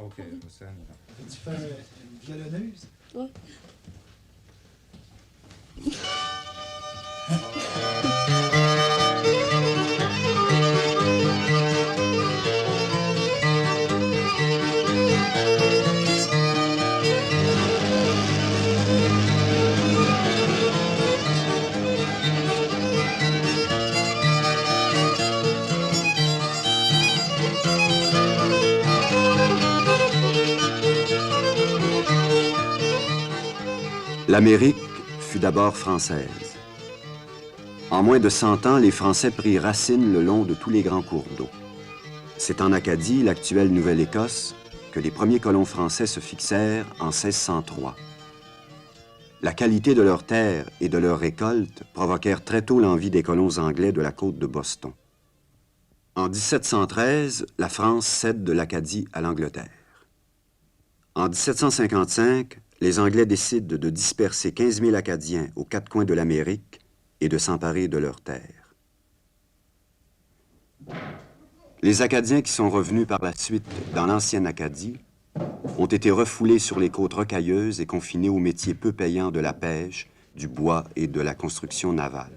OK, Roxane. Tu fais une violonneuse? Ouais. L'Amérique fut d'abord française. En moins de 100 ans, les Français prirent racine le long de tous les grands cours d'eau. C'est en Acadie, l'actuelle Nouvelle-Écosse, que les premiers colons français se fixèrent en 1603. La qualité de leurs terres et de leurs récoltes provoquèrent très tôt l'envie des colons anglais de la côte de Boston. En 1713, la France cède de l'Acadie à l'Angleterre. En 1755, les Anglais décident de disperser 15 000 Acadiens aux quatre coins de l'Amérique et de s'emparer de leurs terres. Les Acadiens qui sont revenus par la suite dans l'ancienne Acadie ont été refoulés sur les côtes rocailleuses et confinés aux métiers peu payants de la pêche, du bois et de la construction navale.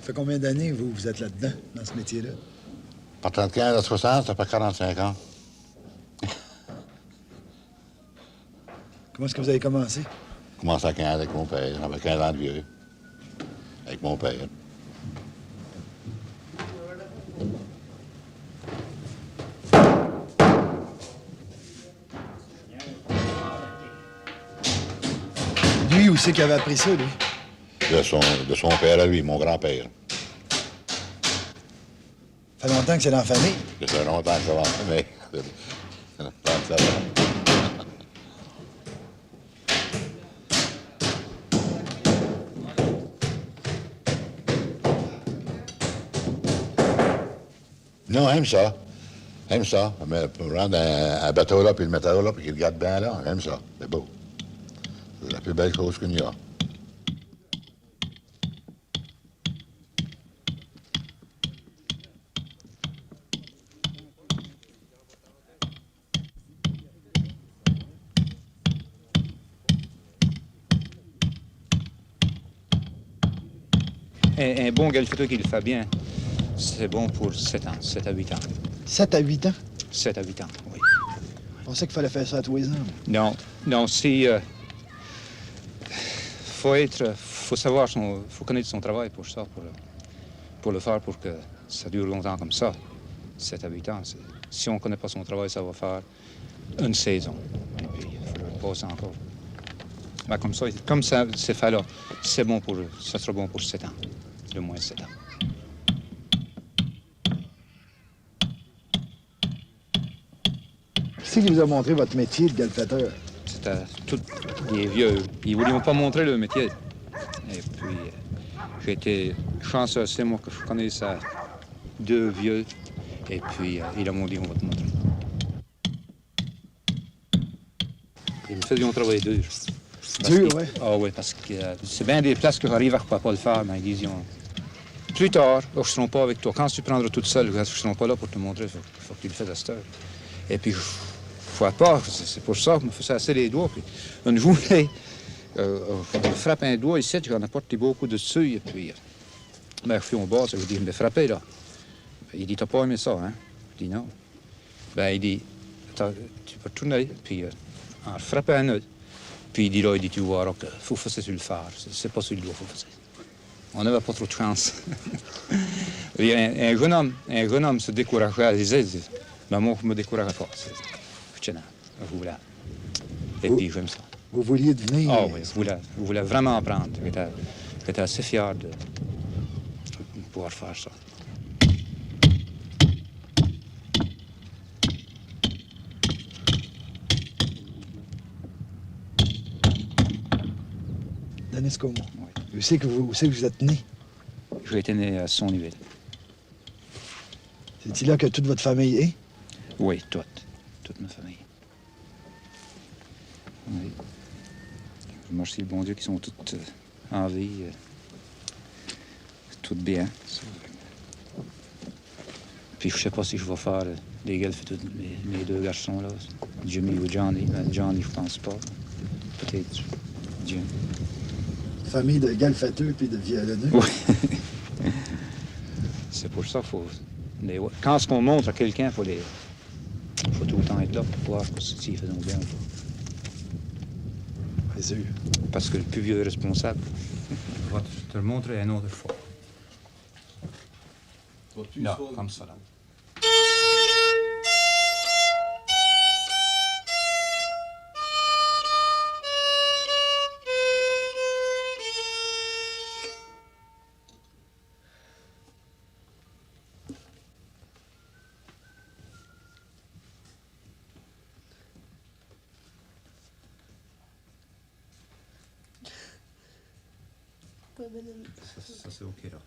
Ça fait combien d'années, vous êtes là-dedans, dans ce métier-là? Partant de 15 à 60, ça fait 45 ans. Comment est-ce que vous avez commencé? J'ai commencé à 15 avec mon père. J'avais 15 ans de vieux. Avec mon père. Lui, où c'est qu'il avait appris ça, lui? De son père à lui, mon grand-père. Ça fait longtemps que c'est dans la famille. Ça fait longtemps que ça va, mais... ça va. Non, aime ça. Aime ça. Mais pour rendre un bateau là, puis le mettre là, puis qu'il le garde bien là, aime ça. C'est beau. C'est la plus belle chose qu'il y a. Un bon galfato qui le fait bien, c'est bon pour 7 ans, 7 à 8 ans. 7 à 8 ans? 7 à 8 ans, oui. On sait qu'il fallait faire ça à tous les ans. Non, c'est... faut savoir, faut connaître son travail pour ça, pour le faire, pour que ça dure longtemps comme ça. 7 à 8 ans, si on ne connaît pas son travail, ça va faire une saison. Et puis, il faut le passer encore. Ben, comme ça, c'est fait là, c'est bon pour eux. Ça sera bon pour 7 ans, de moins 7 ans. Qui c'est qui vous a montré votre métier de galfateur? C'était tous des vieux. Ils ne voulaient pas montrer le métier. Et puis, j'ai été chanceux, c'est moi que je connaissais 2 vieux. Et puis, ils m'ont dit, on va te montrer. Ils me faisaient travailler dur. Dur, oui. Ah oui, parce que c'est bien des places que j'arrive à ne pas le faire, mais ils disent, plus tard, je ne serai pas avec toi. Quand tu prendras toute seule, je ne serai pas là pour te montrer. Il faut que tu le fasses à cette heure. Et puis, faut pas, c'est pour ça que je me faisais assez les doigts. Puis, une journée, je frappe un doigt ici, j'en ai porté beaucoup dessus, et puis, ben, je suis en bas, ça veut dire, je me frappé, là. Ben, il dit, t'as pas aimé ça, hein? Je dis, non. Ben, il dit, tu peux tourner, puis, en frapper un autre. Puis, il dit, tu vois, il faut faire sur le phare, c'est pas sur le doigt, il faut faire. On n'avait pas trop de chance. un jeune homme se décourageait, il disait, ben, moi, je me décourageais pas. Je voulais. Et puis, j'aime ça. Vous vouliez devenir... Ah oui, je voulais vraiment apprendre. J'étais assez fier de pouvoir faire ça. Denis Comont. Oui. Où c'est que vous êtes né? J'ai été né à Sonnyville. C'est-il là que toute votre famille est? Oui, toute. toute ma famille. Oui. Je remercie le bon Dieu qui sont toutes en vie, toutes bien. Puis je sais pas si je vais faire des guelfes et tous mes deux garçons là, Jimmy ou Johnny. Mais Johnny, je pense pas. Peut-être Jim. Famille de galfateux puis de violonneux. Oui. C'est pour ça qu'il faut... Quand ce qu'on montre à quelqu'un, il faut tout le temps être là pour voir s'ils font bien ou pas. C'est sûr. Parce que le plus vieux est responsable. Je vais te le montrer une autre fois. Là, comme ça, là. Ça c'est OK, là.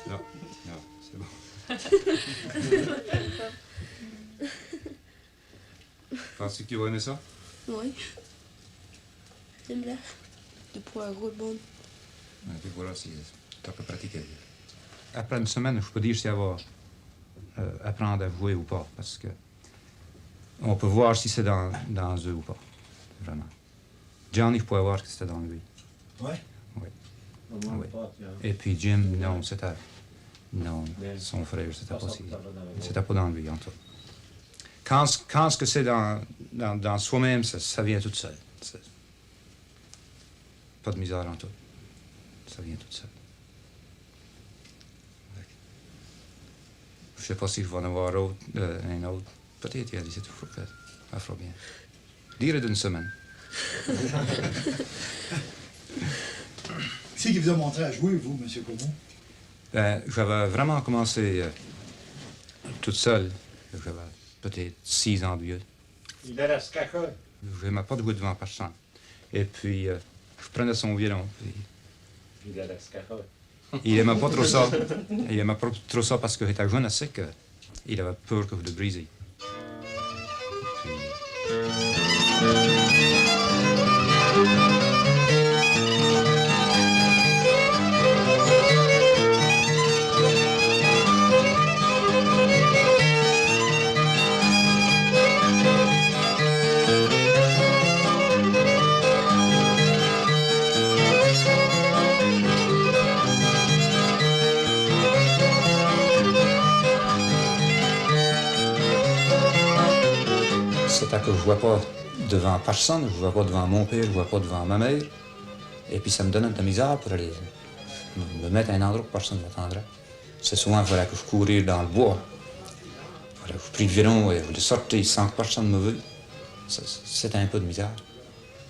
Là, c'est bon. Penses-tu que tu vas aimer ça? Oui. J'aime bien. De poireaux bon. Puis voilà, si tu peux pratiquer. Après une semaine, je peux dire si elle va apprendre à jouer ou pas, parce que on peut voir si c'est dans eux ou pas, vraiment. Johnny, je pouvais voir que c'était dans lui. Ouais. Oui. Oui. Et puis Jim, non, c'était... Non, son frère, c'était pas si... C'était pas dans lui, en tout. Quand ce que c'est dans soi-même, ça vient tout seul. Pas de misère en tout. Ça vient tout seul. Je sais pas si je vais en avoir un autre. Peut-être, il y a des trucs que ça fera bien. Dire d'une semaine. Qui c'est qui vous a montré à jouer, vous, M. Caumont? Ben, j'avais vraiment commencé toute seule. J'avais peut-être 6 ans de vieux. Il a la scacotte. Je n'aimais pas de jouer devant personne. Et puis, je prenais son violon. Puis... Il a la scacotte. Il n'aimait pas trop ça. Il n'aimait pas trop ça parce qu'il était jeune assez qu'il avait peur que je le brise. C'était que je ne jouais pas devant personne, je ne jouais pas devant mon père, je ne jouais pas devant ma mère. Et puis ça me donnait de la misère pour aller me mettre à un endroit où personne ne m'attendrait. C'est souvent qu'il fallait que je courir dans le bois. Il fallait que je prie le violon et je voulais sortir sans que personne me veuille. C'était un peu de misère.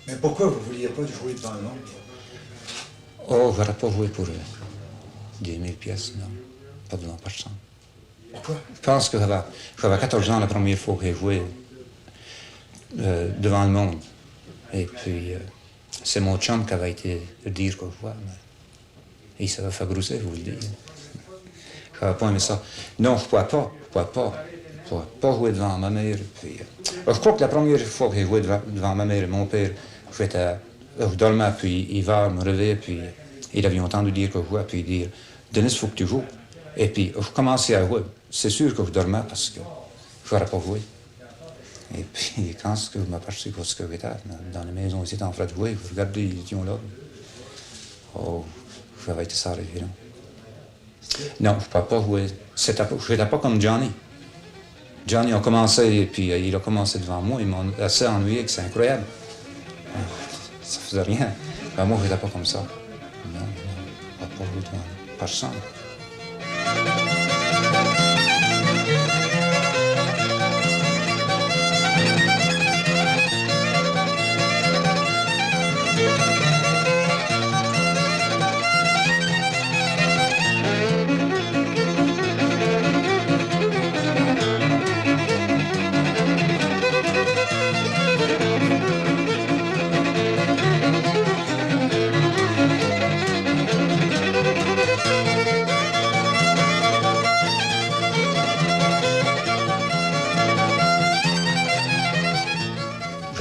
Mais pourquoi vous ne vouliez pas jouer devant le monde? Oh, je n'aurais pas joué pour 10 000 pièces, non. Pas devant personne. Pourquoi? Je pense que j'avais 14 ans la première fois que j'ai joué devant le monde. Et puis, c'est mon chum qui avait été dire que je jouais. Mais il s'avait fait brousser, je vous le dis. Je n'avais pas aimé ça. Non, je ne pouvais pas jouer devant ma mère. Puis, je crois que la première fois que j'ai joué devant ma mère et mon père, je dormais, puis l'hiver me réveillait, puis il avait entendu dire que je jouais, puis il dit « Denis, il faut que tu joues ». Et puis, je commençais à jouer. C'est sûr que je dormais parce que je n'aurais pas joué. Et puis, quand je m'aperçus que ce que j'étais dans la maison ici, en train de jouer, je regardais, ils étaient là. Oh, j'avais été ça arrivé là. Non, je ne pouvais pas jouer. Je n'étais pas comme Johnny. Johnny a commencé, et puis il a commencé devant moi, il m'a assez ennuyé que c'est incroyable. Ça faisait rien. Ben, moi, je n'étais pas comme ça. Non, je ne pouvais pas jouer devant personne.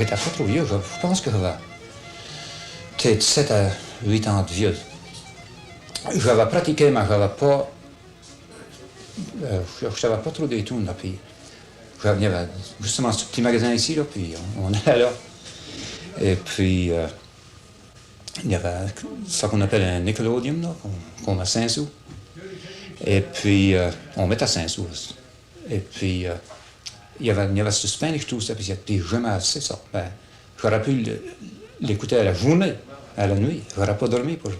j'étais pas trop vieux, je pense que j'avais peut-être 7 à 8 ans de vieux. J'avais pratiqué, mais j'avais pas... je savais pas trop des tunes, là, puis... Il y avait justement ce petit magasin ici, là, puis on allait là. Et puis, il y avait ça qu'on appelle un Nickelodeon, là, qu'on met 5 sous. Et puis, on met à 5 sous. Et puis, il y avait ce Spanish tout ça, puis jamais assez ça. Ben, j'aurais pu l'écouter à la journée, à la nuit. J'aurais pas dormi pour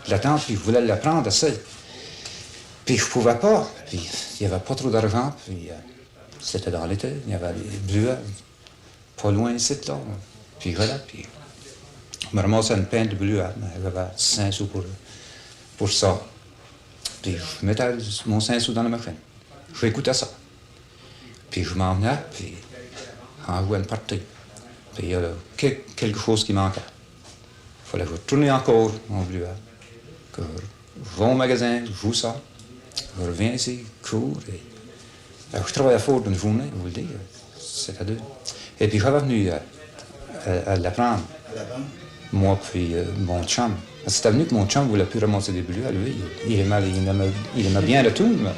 l'attendre, puis je voulais l'apprendre assez. Puis je pouvais pas, puis il n'y avait pas trop d'argent, puis c'était dans l'été, il y avait des bluets, pas loin ici, là. Puis voilà, puis je me ramassais une pinte de bluets, j'avais 5 sous pour ça. Puis je mettais mon 5 sous dans la machine. J'écoutais ça. Puis je m'en venais, puis j'en jouais une partie. Puis il y avait quelque chose qui manquait. Il fallait que je tourne encore mon bluet, que je vais au magasin, je joue ça, je reviens ici, je cours. Je travaillais fort d'une journée, vous le dire, c'était deux. Et puis j'avais venu à l'apprendre, moi puis mon chum. C'était venu que mon chum voulait plus ramasser des bluets, lui. Il aimait bien le tout, mais...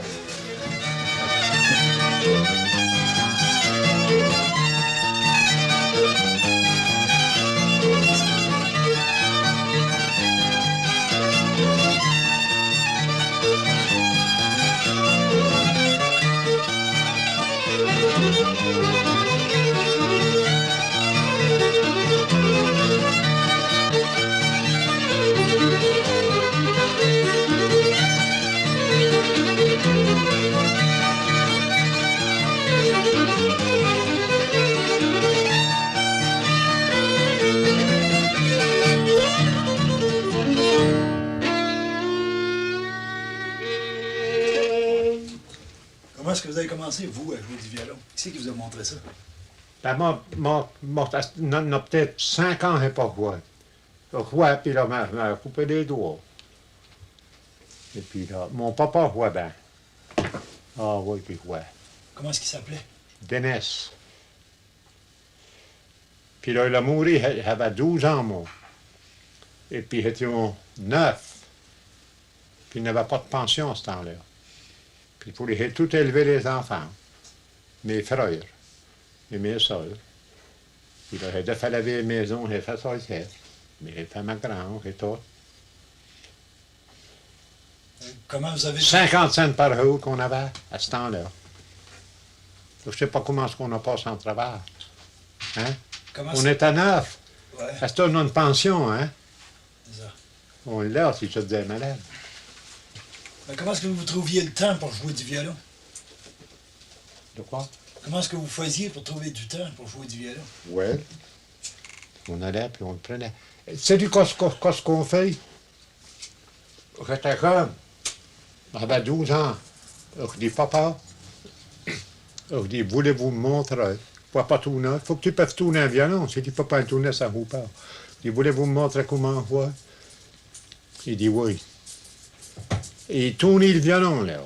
Comment est-ce que vous avez commencé, vous, à jouer du violon? Qui c'est qui vous a montré ça? Ben, on a peut-être 5 ans, je n'ai pas joué. Je jouais, puis là, m'a coupé les doigts. Et puis là, mon papa jouait bien. Ah oui, puis jouait. Comment est-ce qu'il s'appelait? Denis. Puis là, il a mouru, il avait 12 ans, moi. Et puis, il était 9. Puis, il n'avait pas de pension à ce temps-là. Puis, il voulait tout élever les enfants. Mes frères et mes soeurs. Puis là, il a fait laver la maison, il a fait ça ici. Mais il a fait ma grange et tout. Comment vous avez... 50 cents par jour qu'on avait à ce temps-là. Je ne sais pas comment est-ce qu'on a passé en travail. Hein? Comment On est à 9. Ouais, À ce temps, on a une pension, hein? c'est ça. On l'a si je te disais malade. Mais comment est-ce que vous trouviez le temps pour jouer du violon? De quoi? Comment est-ce que vous faisiez pour trouver du temps pour jouer du violon? Ouais. On allait puis on le prenait. Sais-tu qu'est-ce qu'on fait? J'étais jeune. J'avais 12 ans. Je dis, papa, je dis, voulez-vous me montrer? Je ne peux pas tourner. Il faut que tu puisses tourner un violon. Si tu ne peux pas tourner, ça ne joue pas. Je dis, voulez-vous me montrer comment on joue? Il dit oui. Et il tournait le violon, là.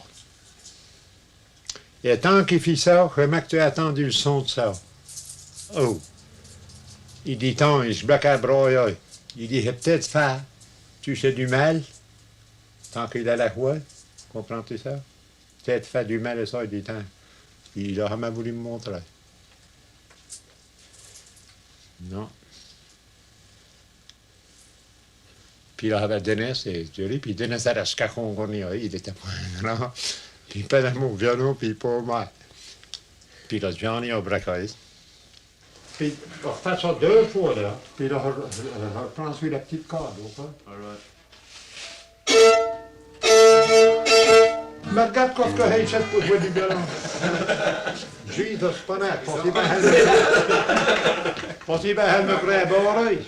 Et tant qu'il fit ça, je remarque que tu as attendu le son de ça. Oh! Il dit, tant, il se bloque à bras. Il dit, j'ai peut-être fait, tu sais, du mal, tant qu'il a la voix. Comprends-tu ça? Peut-être fait du mal et ça, il dit, tant. Il a jamais voulu me montrer. Non. Puis là, il y avait Denis et Julie, puis Denis era scacon qu'on y a, il était pas grand. Puis il prenait mon violon, puis pas mal. Puis là, Johnny a braqué. Puis on refait ça 2 fois, là. Puis là, on reprend sur la petite corde, quoi. Mais regarde ce que j'ai fait pour jouer du violon. Jesus, pas net. Pensez bien, elle me ferait barrer.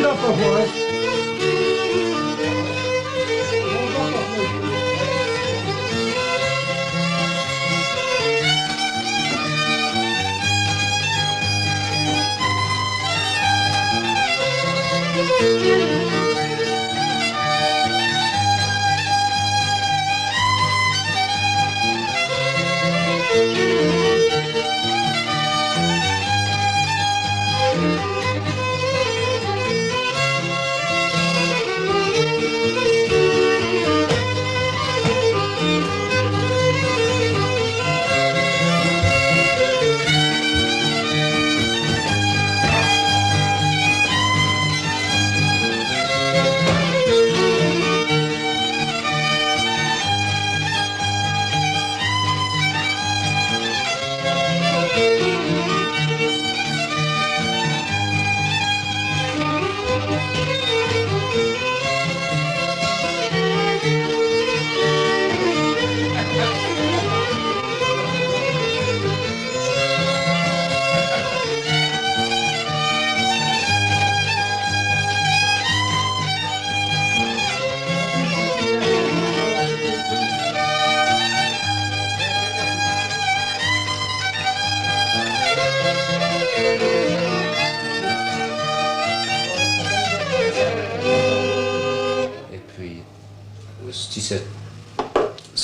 là pour voir.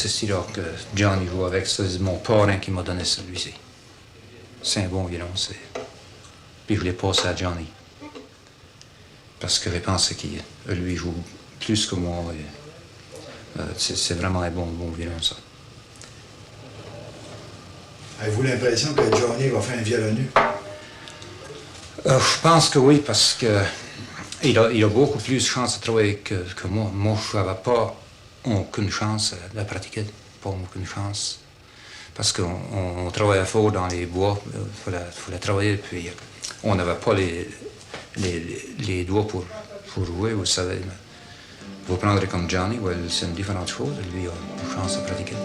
C'est là que Johnny joue avec, c'est mon parrain qui m'a donné celui-ci. C'est un bon violon, c'est. Puis je l'ai passé à Johnny. Parce que je pensais qu'il lui joue plus que moi. C'est vraiment un bon violon, ça. Avez-vous l'impression que Johnny va faire un violonu? Je pense que oui, parce que il a beaucoup plus de chance de travailler que moi. Moi, je n'avais pas aucune chance de pratiquer, pas aucune chance. Parce qu'on travaillait fort dans les bois, il fallait travailler, puis on n'avait pas les doigts pour jouer, vous savez. Vous prendrez comme Johnny, well, c'est une différente chose, lui a une chance de pratiquer.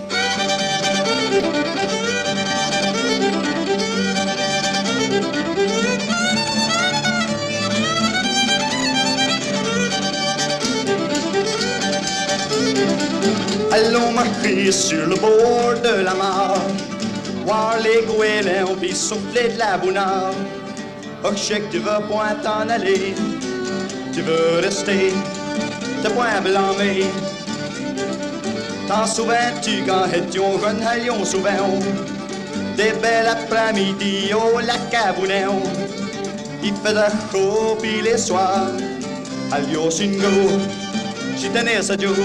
Allons marcher sur le bord de la mare, voir les goélands puis souffler de la bounard. Oh, je sais que tu veux point t'en aller, tu veux rester, t'es point blâmé. T'en souviens-tu quand étions jeunes, allions souvent des belles après-midi au lac à Bounéon. Il faisait chaud puis les soirs, allions singo, j'y tenais ce jour.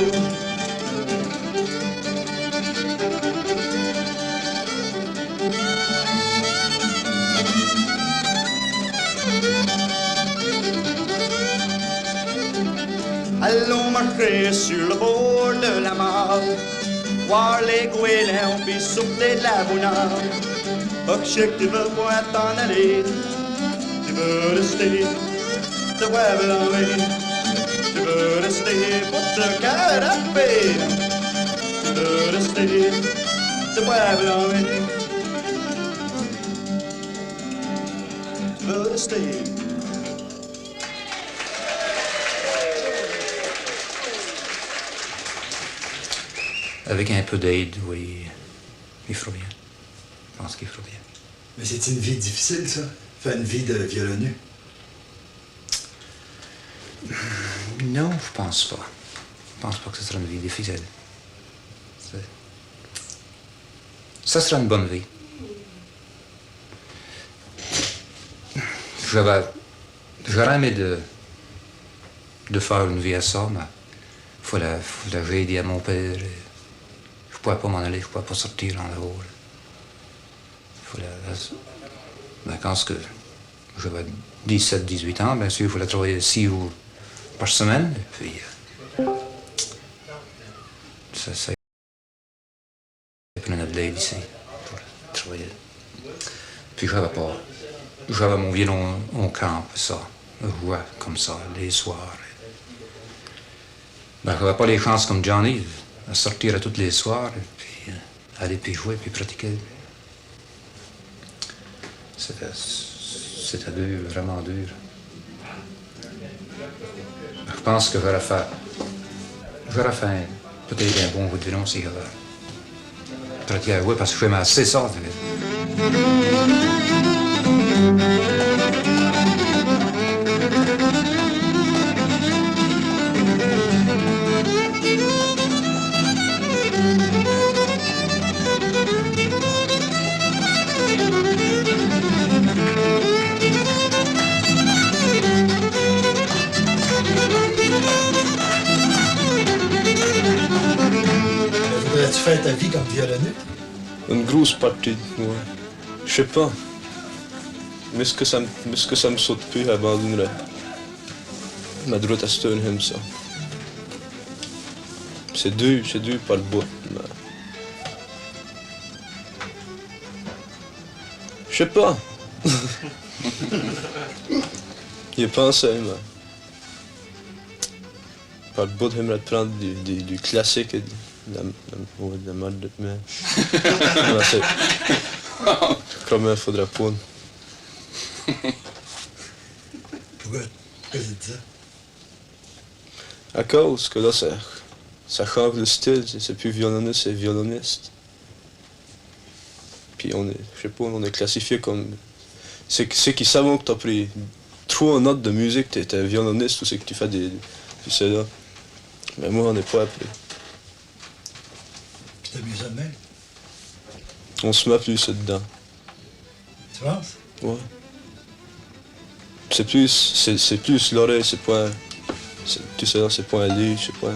Allons marcher sur le bord de la mare, voir les goélands puis souffler de la bounard. Oh, je sais que tu veux point t'en aller, tu veux rester, te vois blâmer. Tu veux rester pour te caraper, tu veux rester, te vois blâmer. Tu veux rester. Avec un peu d'aide, oui, il fera bien. Je pense qu'il fera bien. Mais c'est une vie difficile, ça? Faire une vie de violonu? Non, je pense pas. Je pense pas que ce sera une vie difficile. Ça sera une bonne vie. J'aurais aimé de faire une vie à ça, mais j'ai dit à mon père. Je ne pouvais pas m'en aller, je ne pouvais pas sortir en dehors. Quand j'avais 17-18 ans, bien sûr, il fallait travailler 6 jours par semaine. Et puis, ça prenait de l'aide ici pour travailler. Puis j'avais mon violon au camp, ça, je jouais comme ça, les soirs. Ben, je n'avais pas les chances comme Johnny. À sortir à tous les soirs, et puis aller puis jouer, puis pratiquer. C'était dur, vraiment dur. pense que je vais refaire peut-être un bon vaudevillon si je vais. Oui, parce que je fais assez ça. Voudrais-tu faire ta vie comme violoniste? Une grosse partie, ouais. Je sais pas. Mais est-ce que ça me saute plus, abandonnerait. Ma droite à Stoneham, ça. C'est dur par le bout. Mais... Je sais pas. J'y ai pensé, mais... Par le bout, j'aimerais prendre du classique et de la mode de mer. Comme il faudrait pas. Pourquoi tu dis ça? À cause que là, ça change le style. C'est plus violoniste, c'est violoniste. Puis on est, je sais pas, on est classifié comme... C'est qui savent que t'as pris 3 notes de musique, t'es violoniste ou c'est que tu fais du cela. Mais moi, on n'est pas appris. Puis t'as mieux ça de même? On se met plus dedans. Tu penses? Ouais. C'est plus l'oreille, c'est pas... Tout ça, c'est pas un lit, je sais pas...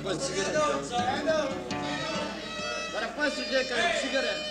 Pas de cigarette. Pas de cigarette.